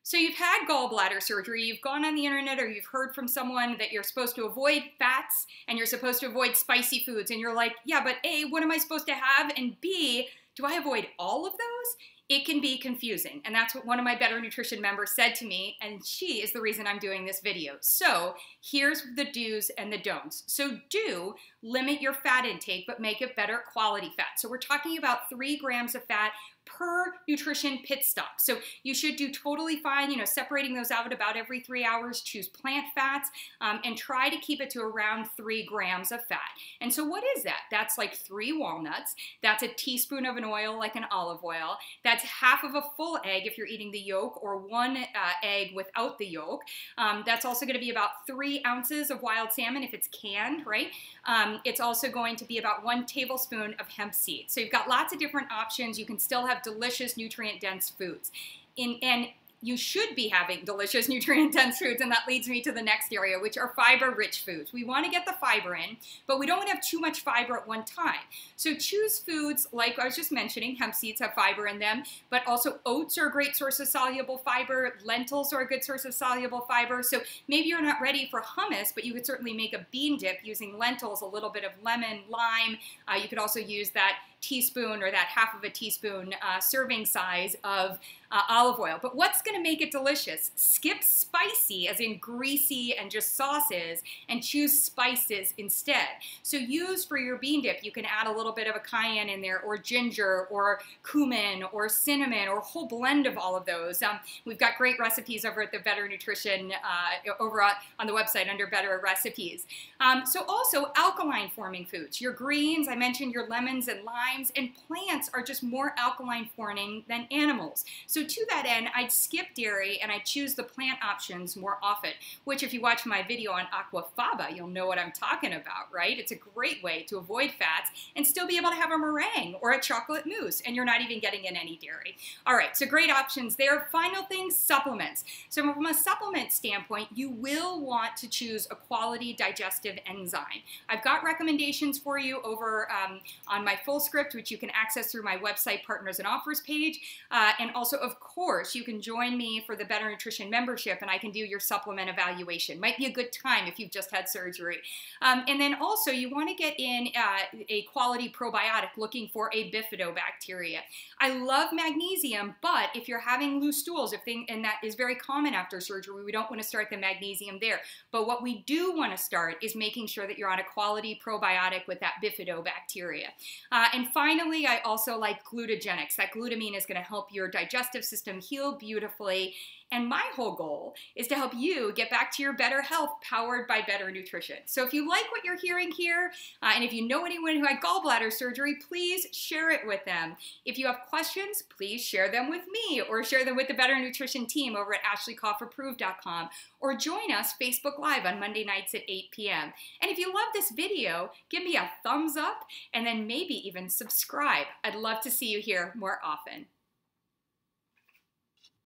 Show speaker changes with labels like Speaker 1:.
Speaker 1: So you've had gallbladder surgery, you've gone on the internet or you've heard from someone that you're supposed to avoid fats and you're supposed to avoid spicy foods, and you're like, yeah, but A, what am I supposed to have? And B, do I avoid all of those? It can be confusing, and that's what one of my Better Nutrition members said to me, and she is the reason I'm doing this video. So here's the do's and the don'ts. So do limit your fat intake, but make it better quality fat. So we're talking about 3 grams of fat per nutrition pit stop. So you should do totally fine, separating those out about every 3 hours. Choose plant fats and try to keep it to around 3 grams of fat. And so what is that? That's like 3 walnuts. That's a teaspoon of an oil like an olive oil. That's half of a full egg if you're eating the yolk, or 1 egg without the yolk. That's also going to be about 3 ounces of wild salmon if it's canned, right? It's also going to be about 1 tablespoon of hemp seed. So you've got lots of different options. You can still have delicious nutrient-dense foods. And you should be having delicious nutrient-dense foods, and that leads me to the next area, which are fiber-rich foods. We want to get the fiber in, but we don't want to have too much fiber at one time. So choose foods like I was just mentioning. Hemp seeds have fiber in them, but also oats are a great source of soluble fiber. Lentils are a good source of soluble fiber. So maybe you're not ready for hummus, but you could certainly make a bean dip using lentils, a little bit of lemon, lime. You could also use that teaspoon or that half of a teaspoon serving size of olive oil. But what's going to make it delicious? Skip spicy, as in greasy and just sauces, and choose spices instead. So use for your bean dip, you can add a little bit of a cayenne in there, or ginger, or cumin, or cinnamon, or a whole blend of all of those. We've got great recipes over at the Better Nutrition, over on the website under Better Recipes. So also alkaline forming foods. Your greens, I mentioned your lemons and limes, and plants are just more alkaline forming than animals. So to that end, I'd skip dairy and I'd choose the plant options more often, which if you watch my video on aquafaba, you'll know what I'm talking about, right? It's a great way to avoid fats and still be able to have a meringue or a chocolate mousse, and you're not even getting in any dairy. All right, so great options there. Final thing, supplements. So from a supplement standpoint, you will want to choose a quality digestive enzyme. I've got recommendations for you over on my full script, which you can access through my website Partners and Offers page, and also, of course, you can join me for the Better Nutrition membership, and I can do your supplement evaluation. Might be a good time if you've just had surgery. And then also, you want to get in a quality probiotic looking for a bifidobacteria. I love magnesium, but if you're having loose stools, and that is very common after surgery, we don't want to start the magnesium there. But what we do want to start is making sure that you're on a quality probiotic with that bifidobacteria. And finally, I also like glutagenics. That glutamine is going to help your digestive system heal beautifully. And my whole goal is to help you get back to your better health powered by Better Nutrition. So if you like what you're hearing here, and if you know anyone who had gallbladder surgery, please share it with them. If you have questions, please share them with me, or share them with the Better Nutrition team over at ashleykoffapprove.com, or join us Facebook Live on Monday nights at 8 p.m. And if you love this video, give me a thumbs up and then maybe even subscribe. I'd love to see you here more often.